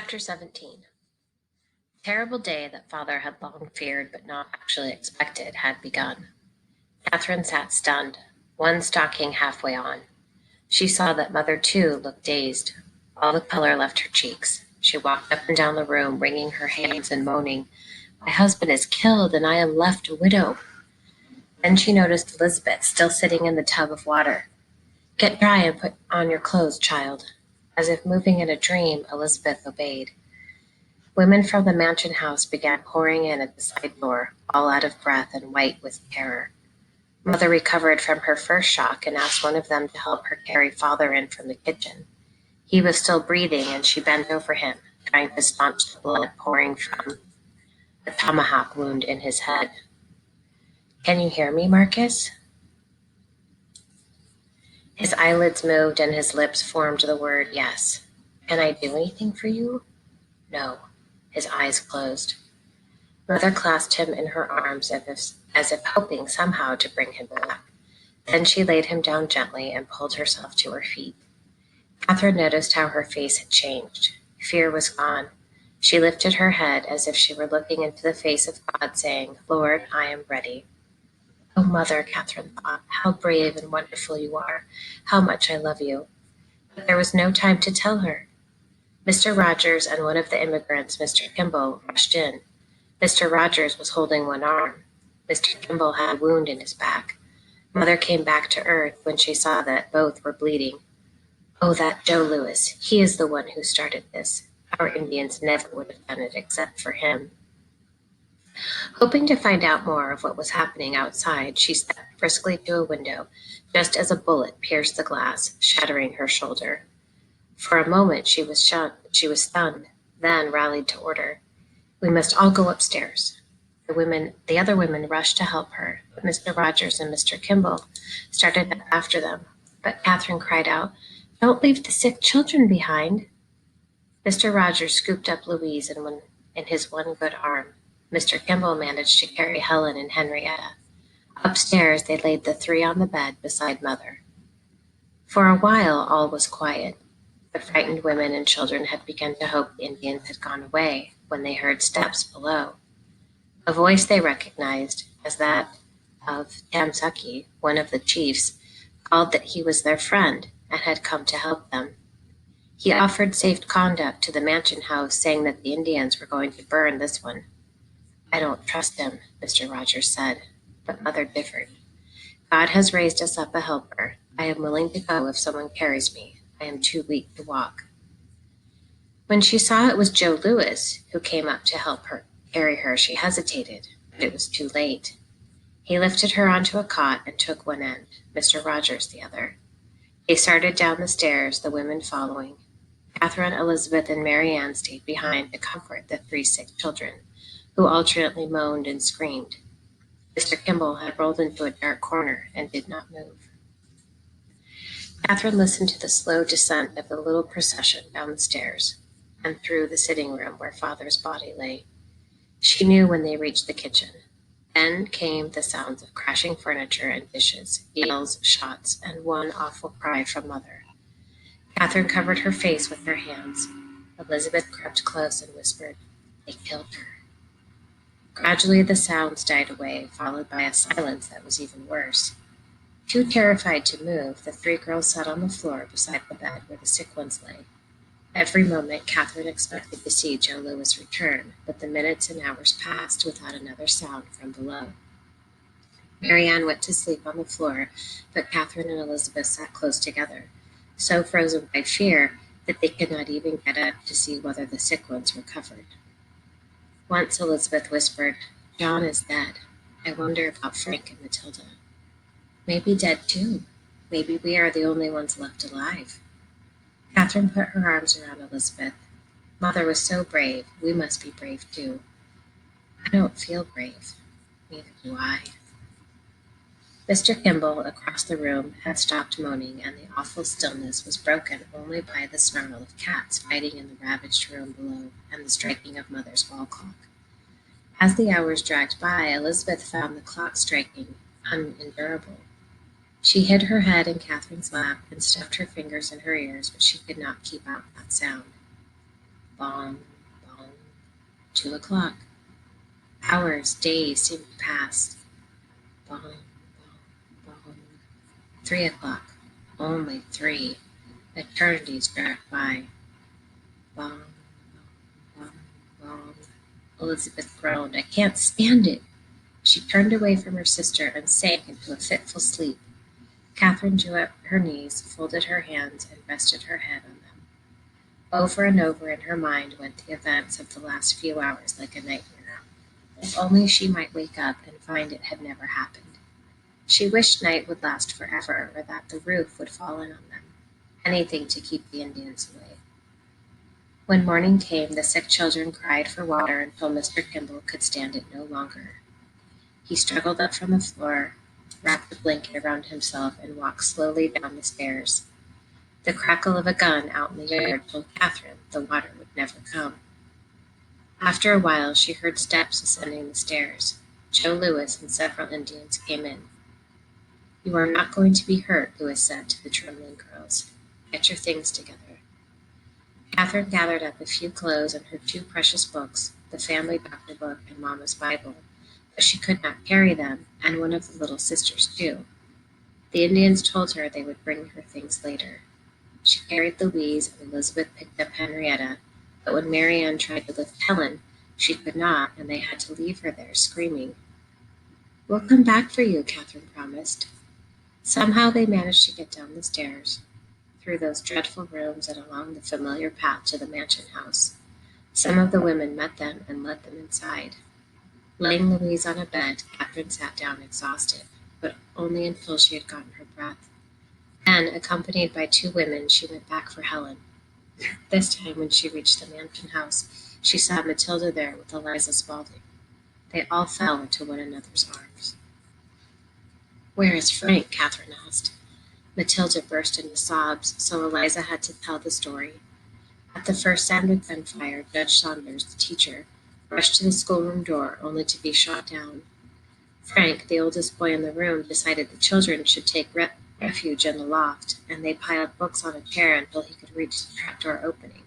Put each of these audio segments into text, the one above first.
Chapter 17. The terrible day that father had long feared but not actually expected had begun. Catherine sat stunned, one stocking halfway on. She saw that mother, too, looked dazed. All the color left her cheeks. She walked up and down the room, wringing her hands and moaning, "My husband is killed, and I am left a widow." Then she noticed Elizabeth still sitting in the tub of water. "Get dry and put on your clothes, child." As if moving in a dream, Elizabeth obeyed. Women from the mansion house began pouring in at the side door, all out of breath and white with terror. Mother recovered from her first shock and asked one of them to help her carry father in from the kitchen. He was still breathing, and she bent over him, trying to staunch the blood pouring from the tomahawk wound in his head. "Can you hear me, Marcus?" His eyelids moved and his lips formed the word yes. "Can I do anything for you?" "No." His eyes closed. Mother clasped him in her arms as if hoping somehow to bring him back. Then she laid him down gently and pulled herself to her feet. Catherine noticed how her face had changed. Fear was gone. She lifted her head as if she were looking into the face of God, saying, "Lord, I am ready." "Oh, Mother," Catherine thought, "how brave and wonderful you are. How much I love you." But there was no time to tell her. Mr. Rogers and one of the immigrants, Mr. Kimball, rushed in. Mr. Rogers was holding one arm. Mr. Kimball had a wound in his back. Mother came back to earth when she saw that both were bleeding. "Oh, that Joe Louis. He is the one who started this. Our Indians never would have done it except for him." Hoping to find out more of what was happening outside, she stepped briskly to a window, just as a bullet pierced the glass, shattering her shoulder. For a moment she was stunned, then rallied to order. "We must all go upstairs." The other women rushed to help her, but Mr. Rogers and Mr. Kimball started after them. But Catherine cried out, "Don't leave the sick children behind." Mr. Rogers scooped up Louise in his one good arm. Mr. Kimball managed to carry Helen and Henrietta. Upstairs, they laid the three on the bed beside Mother. For a while, all was quiet. The frightened women and children had begun to hope the Indians had gone away when they heard steps below. A voice they recognized as that of Tamsucky, one of the chiefs, called that he was their friend and had come to help them. He offered safe conduct to the mansion house, saying that the Indians were going to burn this one. "I don't trust him," Mr. Rogers said, but Mother differed. "God has raised us up a helper. I am willing to go if someone carries me. I am too weak to walk." When she saw it was Joe Louis who came up to help her carry her, she hesitated, but it was too late. He lifted her onto a cot and took one end, Mr. Rogers the other. They started down the stairs, the women following. Catherine, Elizabeth, and Mary Ann stayed behind to comfort the three sick children, who alternately moaned and screamed. Mr. Kimball had rolled into a dark corner and did not move. Catherine listened to the slow descent of the little procession down the stairs and through the sitting room where father's body lay. She knew when they reached the kitchen. Then came the sounds of crashing furniture and dishes, yells, shots, and one awful cry from Mother. Catherine covered her face with her hands. Elizabeth crept close and whispered, "They killed her." Gradually the sounds died away, followed by a silence that was even worse. Too terrified to move, the three girls sat on the floor beside the bed where the sick ones lay. Every moment Catherine expected to see Joe Louis return, but the minutes and hours passed without another sound from below. Mary Ann went to sleep on the floor, but Catherine and Elizabeth sat close together, so frozen by fear that they could not even get up to see whether the sick ones recovered. Once Elizabeth whispered, "John is dead. I wonder about Frank and Matilda. Maybe dead too. Maybe we are the only ones left alive." Catherine put her arms around Elizabeth. "Mother was so brave. We must be brave too." "I don't feel brave." "Neither do I." Mr. Kimball, across the room, had stopped moaning, and the awful stillness was broken only by the snarl of cats fighting in the ravaged room below and the striking of Mother's wall clock. As the hours dragged by, Elizabeth found the clock striking unendurable. She hid her head in Catherine's lap and stuffed her fingers in her ears, but she could not keep out that sound. Bong, bong. 2 o'clock. Hours, days seemed to pass. Bong, bong, bong. 3 o'clock. Only 3. Eternities dragged by. Bong, bong, bong. Elizabeth groaned. I can't stand it. She turned away from her sister and sank into a fitful sleep. Catherine drew up her knees, folded her hands, and rested her head on them. Over and over in her mind went the events of the last few hours like a nightmare. If only she might wake up and find it had never happened. She wished night would last forever, or that the roof would fall in on them. Anything to keep the Indians away. When morning came, the sick children cried for water until Mr. Kimball could stand it no longer. He struggled up from the floor, wrapped a blanket around himself, and walked slowly down the stairs. The crackle of a gun out in the yard told Catherine the water would never come. After a while, she heard steps ascending the stairs. Joe Louis and several Indians came in. You are not going to be hurt, Louis said to the trembling girls. Get your things together. Catherine gathered up a few clothes and her 2 precious books, the family doctor book and Mama's Bible, but she could not carry them, and one of the little sisters too. The Indians told her they would bring her things later. She carried Louise, and Elizabeth picked up Henrietta, but when Marianne tried to lift Helen, she could not, and they had to leave her there, screaming. We'll come back for you, Catherine promised. Somehow they managed to get down the stairs, through those dreadful rooms and along the familiar path to the mansion house. Some of the women met them and led them inside. Laying Louise on a bed, Catherine sat down exhausted, but only until she had gotten her breath. Then, accompanied by 2 women, she went back for Helen. This time, when she reached the mansion house, she saw Matilda there with Eliza Spaulding. They all fell into one another's arms. Where is Frank? Catherine asked. Matilda burst into sobs, so Eliza had to tell the story. At the first sound of gunfire, Judge Saunders, the teacher, rushed to the schoolroom door, only to be shot down. Frank, the oldest boy in the room, decided the children should take refuge in the loft, and they piled books on a chair until he could reach the trapdoor opening.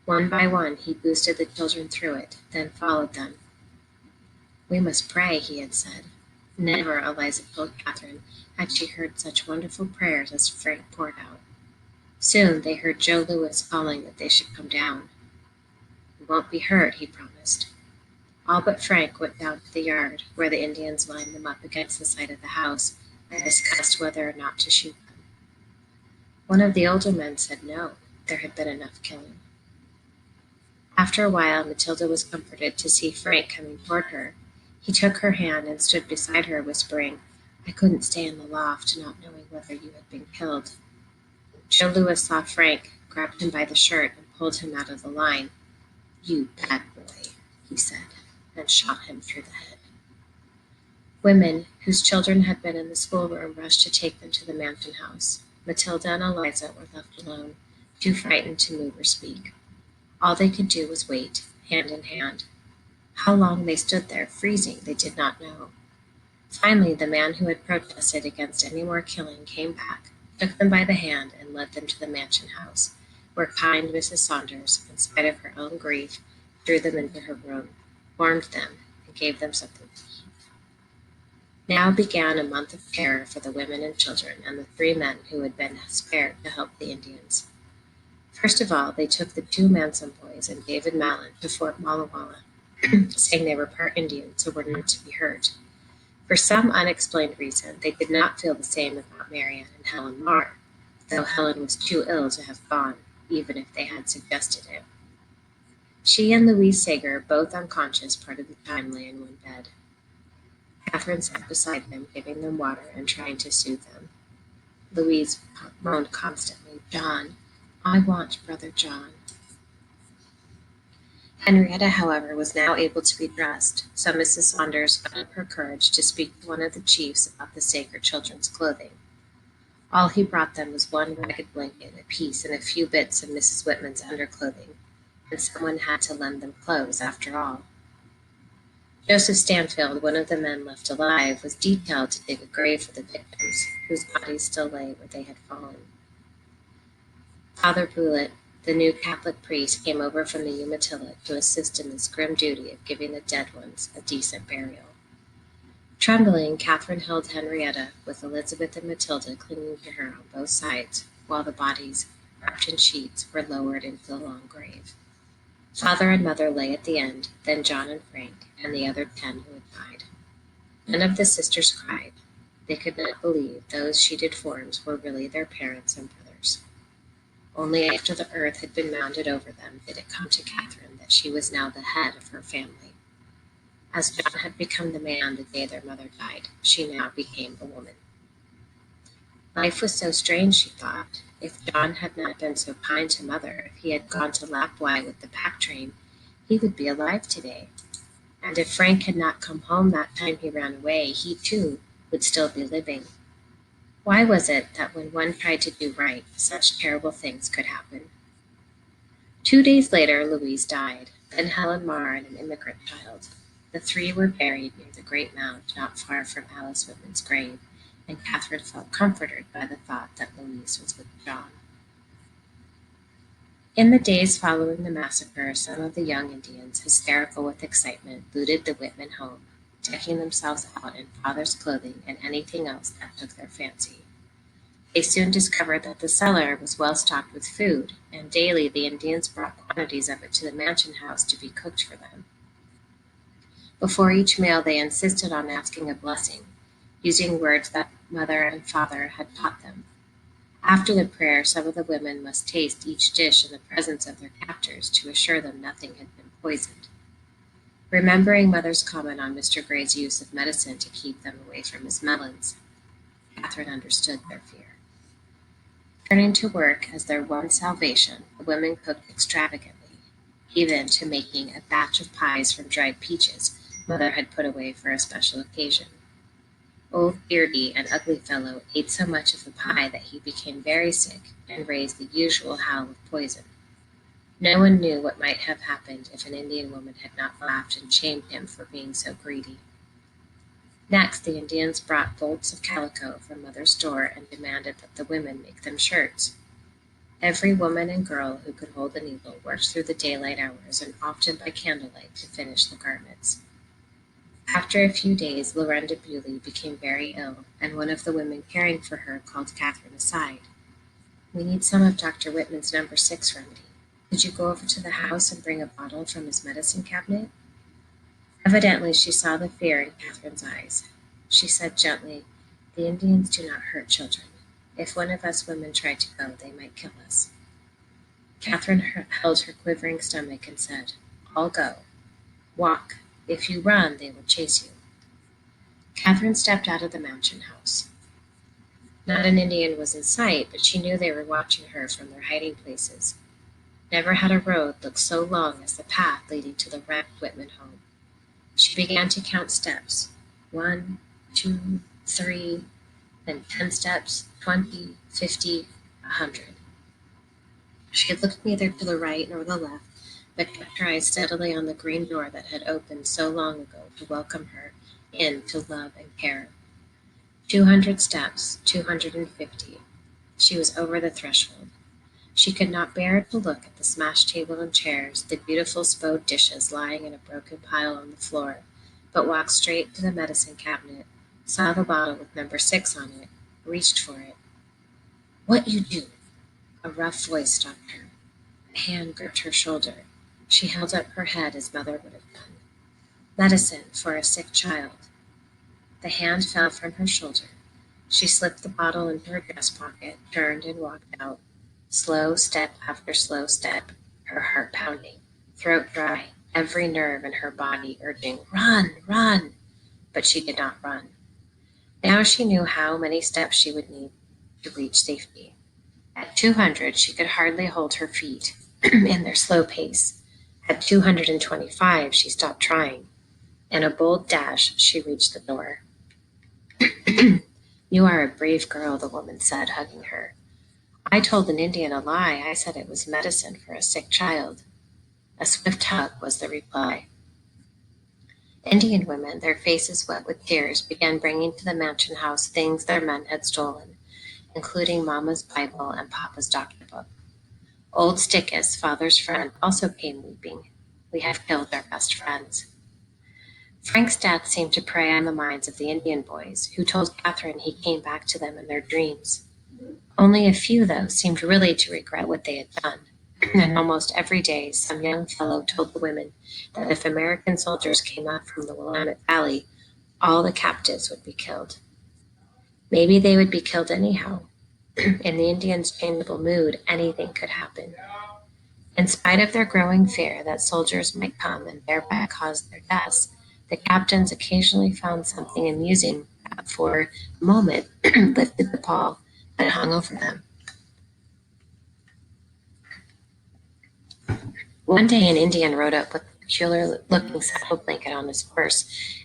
One by one, he boosted the children through it, then followed them. We must pray, he had said. Never, Eliza told Catherine, had she heard such wonderful prayers as Frank poured out. Soon they heard Joe Louis calling that they should come down. We won't be hurt, he promised. All but Frank went down to the yard, where the Indians lined them up against the side of the house and discussed whether or not to shoot them. One of the older men said no, there had been enough killing. After a while, Matilda was comforted to see Frank coming toward her. He took her hand and stood beside her, whispering, I couldn't stay in the loft, not knowing whether you had been killed. Joe Louis saw Frank, grabbed him by the shirt, and pulled him out of the line. You bad boy, he said, and shot him through the head. Women, whose children had been in the schoolroom, rushed to take them to the mansion house. Matilda and Eliza were left alone, too frightened to move or speak. All they could do was wait, hand in hand. How long they stood there, freezing, they did not know. Finally, the man who had protested against any more killing came back, took them by the hand, and led them to the mansion house, where kind Mrs. Saunders, in spite of her own grief, drew them into her room, warmed them, and gave them something to eat. Now began a month of terror for the women and children and the 3 men who had been spared to help the Indians. First of all, they took the 2 Manson boys and David Mallon to Fort Walla Walla, saying they were part Indian, so were not to be hurt. For some unexplained reason, they did not feel the same about Marianne and Helen Marr, though Helen was too ill to have gone, even if they had suggested it. She and Louise Sager, both unconscious part of the time, lay in one bed. Catherine sat beside them, giving them water and trying to soothe them. Louise moaned constantly, John, I want Brother John. Henrietta, however, was now able to be dressed, so Mrs. Saunders got up her courage to speak to one of the chiefs about the Sager children's clothing. All he brought them was one ragged blanket apiece and a few bits of Mrs. Whitman's underclothing, and someone had to lend them clothes after all. Joseph Stanfield, one of the men left alive, was detailed to dig a grave for the victims, whose bodies still lay where they had fallen. Father Bullitt the new Catholic priest came over from the Umatilla to assist in this grim duty of giving the dead ones a decent burial. Trembling, Catherine held Henrietta, with Elizabeth and Matilda clinging to her on both sides, while the bodies, wrapped in sheets, were lowered into the long grave. Father and mother lay at the end, then John and Frank, and the other 10 who had died. None of the sisters cried. They could not believe those sheeted forms were really their parents and brothers. Only after the earth had been mounded over them did it come to Catherine that she was now the head of her family. As John had become the man the day their mother died, she now became the woman. Life was so strange, she thought. If John had not been so kind to mother, if he had gone to Lapwai with the pack train, he would be alive today. And if Frank had not come home that time he ran away, he too would still be living. Why was it that when one tried to do right, such terrible things could happen? 2 days later, Louise died, then Helen Marr and an immigrant child. The 3 were buried near the great mound not far from Alice Whitman's grave, and Catherine felt comforted by the thought that Louise was with John. In the days following the massacre, some of the young Indians, hysterical with excitement, looted the Whitman home, decking themselves out in father's clothing and anything else that took their fancy. They soon discovered that the cellar was well stocked with food, and daily the Indians brought quantities of it to the mansion house to be cooked for them. Before each meal they insisted on asking a blessing, using words that mother and father had taught them. After the prayer, some of the women must taste each dish in the presence of their captors to assure them nothing had been poisoned. Remembering mother's comment on Mr. Gray's use of medicine to keep them away from his melons, Catherine understood their fear. Turning to work as their one salvation, the women cooked extravagantly, even to making a batch of pies from dried peaches mother had put away for a special occasion. Old Beardy, an ugly fellow, ate so much of the pie that he became very sick and raised the usual howl of poison. No one knew what might have happened if an Indian woman had not laughed and shamed him for being so greedy. Next, the Indians brought bolts of calico from mother's door and demanded that the women make them shirts. Every woman and girl who could hold a needle worked through the daylight hours and often by candlelight to finish the garments. After a few days, Lorenda Bewley became very ill, and one of the women caring for her called Catherine aside. "We need some of Dr. Whitman's No. 6 remedy. Could you go over to the house and bring a bottle from his medicine cabinet?" Evidently, she saw the fear in Catherine's eyes. She said gently, "The Indians do not hurt children. If one of us women tried to go, they might kill us." Catherine held her quivering stomach and said, "I'll go. Walk. If you run, they will chase you." Catherine stepped out of the mansion house. Not an Indian was in sight, but she knew they were watching her from their hiding places. Never had a road looked so long as the path leading to the wrecked Whitman home. She began to count steps. 1, 2, 3, then 10 steps, 20, 50, 100. She had looked neither to the right nor the left, but kept her eyes steadily on the green door that had opened so long ago to welcome her in to love and care. 200 steps, 250. She was over the threshold. She could not bear to look at the smashed table and chairs, the beautiful spode dishes lying in a broken pile on the floor, but walked straight to the medicine cabinet, saw the bottle with No. 6 on it, reached for it. "What you do?" A rough voice stopped her. A hand gripped her shoulder. She held up her head as mother would have done. "Medicine for a sick child." The hand fell from her shoulder. She slipped the bottle into her dress pocket, turned and walked out. Slow step after slow step, her heart pounding, throat dry, every nerve in her body urging, "Run, run!" But she did not run. Now she knew how many steps she would need to reach safety. At 200, she could hardly hold her feet in their slow pace. At 225, she stopped trying. In a bold dash, she reached the door. "You are a brave girl," the woman said, hugging her. "I told an Indian a lie. I said it was medicine for a sick child." A swift hug was the reply. Indian women, their faces wet with tears, began bringing to the mansion house things their men had stolen, including Mama's Bible and Papa's doctor book. Old Stickus, father's friend, also came weeping. We have killed our best friends. Frank's death seemed to prey on the minds of the Indian boys, who told Catherine he came back to them in their dreams. Only a few, though, seemed really to regret what they had done, and almost every day some young fellow told the women that if American soldiers came up from the Willamette Valley, all the captives would be killed. Maybe they would be killed anyhow. In the Indians' changeable mood, anything could happen. In spite of their growing fear that soldiers might come and thereby cause their deaths, the captains occasionally found something amusing that for a moment lifted the pall that hung over them. One day an Indian rode up with a peculiar-looking saddle blanket on his horse,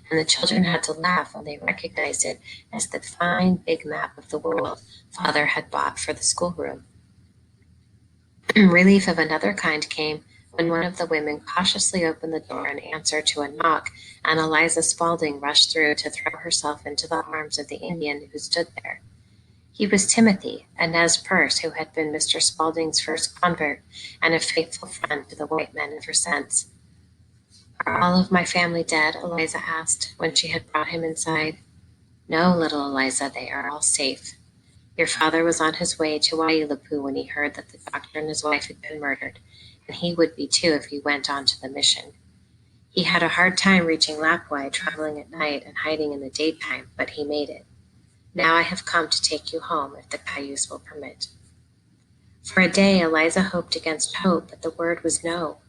and the children had to laugh when they recognized it as the fine big map of the world father had bought for the schoolroom. Relief of another kind came when one of the women cautiously opened the door in answer to a knock, and Eliza Spaulding rushed through to throw herself into the arms of the Indian who stood there. He was Timothy, a Nez Perce who had been Mr. Spaulding's first convert and a faithful friend to the white men ever since. "Are all of my family dead?" Eliza asked, when she had brought him inside. "No, little Eliza, they are all safe. Your father was on his way to Wailupu when he heard that the doctor and his wife had been murdered, and he would be too if he went on to the mission. He had a hard time reaching Lapwai, traveling at night and hiding in the daytime, but he made it. Now I have come to take you home, if the Cayuse will permit." For a day Eliza hoped against hope, but the word was no.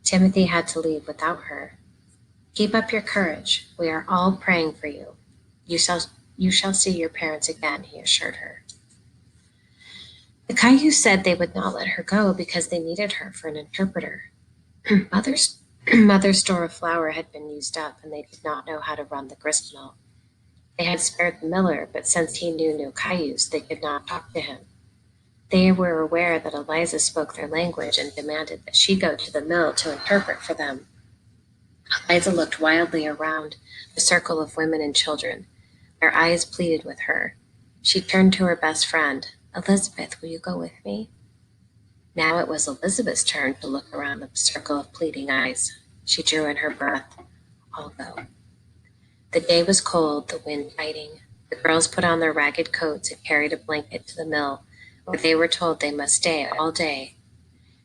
Timothy had to leave without her. "Keep up your courage. We are all praying for you. You shall see your parents again," he assured her. The Cayuse said they would not let her go because they needed her for an interpreter. Mother's store of flour had been used up, and they did not know how to run the grist mill. They had spared the miller, but since he knew no Cayuse, they could not talk to him. They were aware that Eliza spoke their language and demanded that she go to the mill to interpret for them. Eliza looked wildly around the circle of women and children. Their eyes pleaded with her. She turned to her best friend. "Elizabeth, will you go with me?" Now it was Elizabeth's turn to look around the circle of pleading eyes. She drew in her breath. "I'll go." The day was cold, the wind biting. The girls put on their ragged coats and carried a blanket to the mill, where they were told they must stay all day.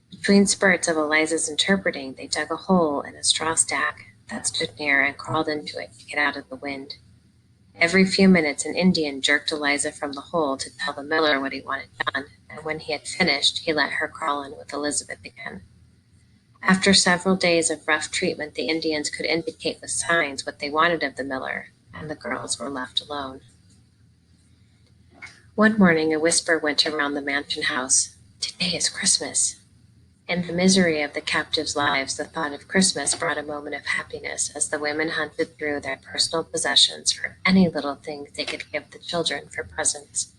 Between spurts of Eliza's interpreting, they dug a hole in a straw stack that stood near and crawled into it to get out of the wind. Every few minutes an Indian jerked Eliza from the hole to tell the miller what he wanted done, and when he had finished, he let her crawl in with Elizabeth again. After several days of rough treatment, the Indians could indicate with signs what they wanted of the miller, and the girls were left alone. One morning a whisper went around the mansion house. "Today is Christmas." In the misery of the captives' lives, the thought of Christmas brought a moment of happiness as the women hunted through their personal possessions for any little things they could give the children for presents.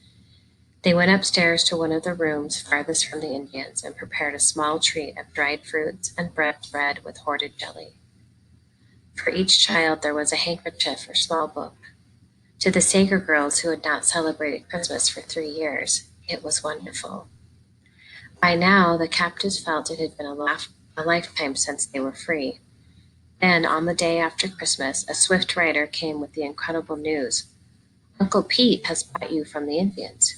They went upstairs to one of the rooms farthest from the Indians and prepared a small treat of dried fruits and bread with hoarded jelly. For each child there was a handkerchief or small book. To the Sager girls who had not celebrated Christmas for 3 years, it was wonderful. By now, the captives felt it had been a lifetime since they were free. Then, on the day after Christmas, a swift rider came with the incredible news. "Uncle Pete has brought you from the Indians."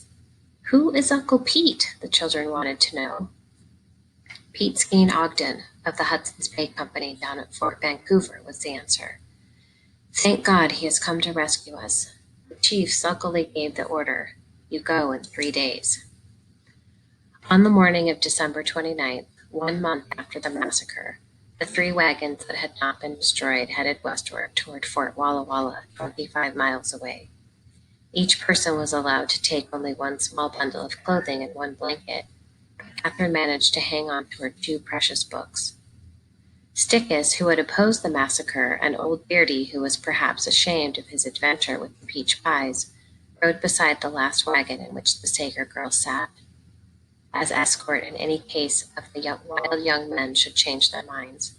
"Who is Uncle Pete?" the children wanted to know. "Pete Skeen Ogden of the Hudson's Bay Company down at Fort Vancouver," was the answer. "Thank God he has come to rescue us." The chief sulkily gave the order, "You go in 3 days." On the morning of December 29th, 1 month after the massacre, the 3 wagons that had not been destroyed headed westward toward Fort Walla Walla, 25 miles away. Each person was allowed to take only one small bundle of clothing and 1 blanket, but Catherine managed to hang on to her 2 precious books. Stickus, who had opposed the massacre, and old Beardy, who was perhaps ashamed of his adventure with the peach pies, rode beside the last wagon in which the Sager girls sat, as escort in any case of the wild young men should change their minds.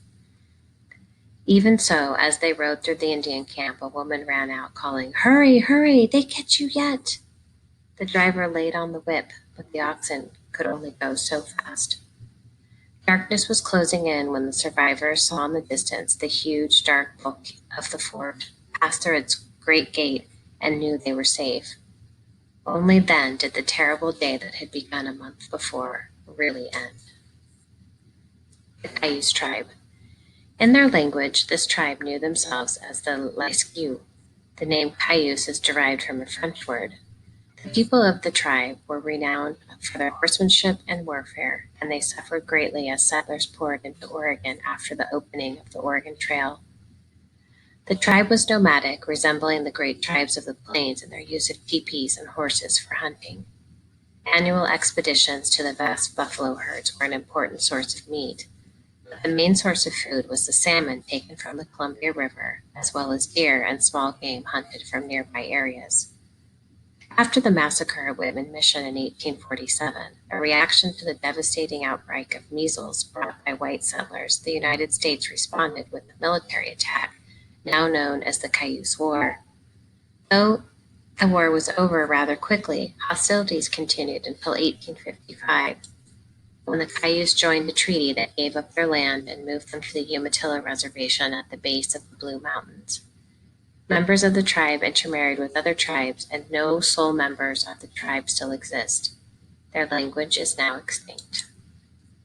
Even so, as they rode through the Indian camp, a woman ran out, calling, "Hurry, hurry, they catch you yet!" The driver laid on the whip, but the oxen could only go so fast. Darkness was closing in when the survivors saw in the distance the huge dark bulk of the fort, passed through its great gate, and knew they were safe. Only then did the terrible day that had begun a month before really end. The Cayuse tribe. In their language, this tribe knew themselves as the Lascaux. The name Cayuse is derived from a French word. The people of the tribe were renowned for their horsemanship and warfare, and they suffered greatly as settlers poured into Oregon after the opening of the Oregon Trail. The tribe was nomadic, resembling the great tribes of the plains in their use of teepees and horses for hunting. Annual expeditions to the vast buffalo herds were an important source of meat, but the main source of food was the salmon taken from the Columbia River, as well as deer and small game hunted from nearby areas. After the massacre at Whitman Mission in 1847, a reaction to the devastating outbreak of measles brought by white settlers, the United States responded with a military attack, now known as the Cayuse War. Though the war was over rather quickly, hostilities continued until 1855, when the Cayuse joined a treaty that gave up their land and moved them to the Umatilla Reservation at the base of the Blue Mountains. Members of the tribe intermarried with other tribes, and no sole members of the tribe still exist. Their language is now extinct.